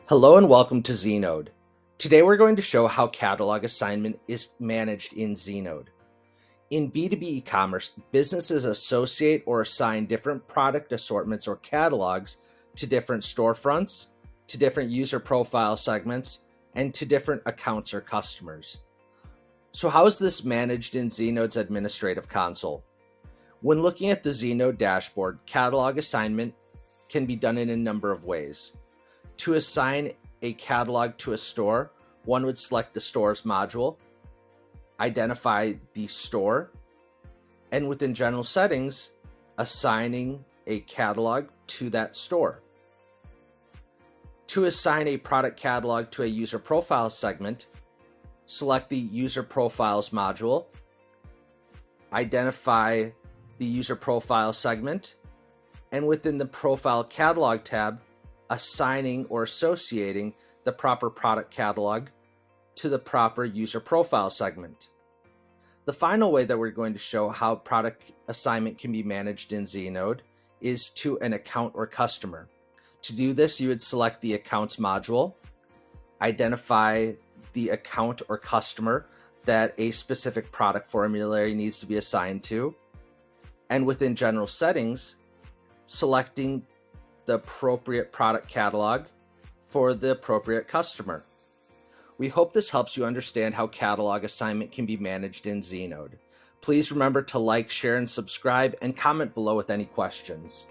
Hello and welcome to Znode. Today we're going to show how catalog assignment is managed in Znode. In B2B e-commerce, businesses associate or assign different product assortments or catalogs to different storefronts, to different user profile segments, and to different accounts or customers. So how is this managed in Znode's administrative console? When looking at the Znode dashboard, catalog assignment can be done in a number of ways. To assign a catalog to a store, one would select the stores module, identify the store, and within general settings, assigning a catalog to that store. To assign a product catalog to a user profile segment, select the user profiles module, identify the user profile segment, and within the profile catalog tab, assigning or associating the proper product catalog to the proper user profile segment. The final way that we're going to show how product assignment can be managed in Znode is to an account or customer. To do this, you would select the accounts module, identify the account or customer that a specific product formulary needs to be assigned to, and within general settings, selecting the appropriate product catalog for the appropriate customer. We hope this helps you understand how catalog assignment can be managed in Znode. Please remember to like, share, and subscribe, and comment below with any questions.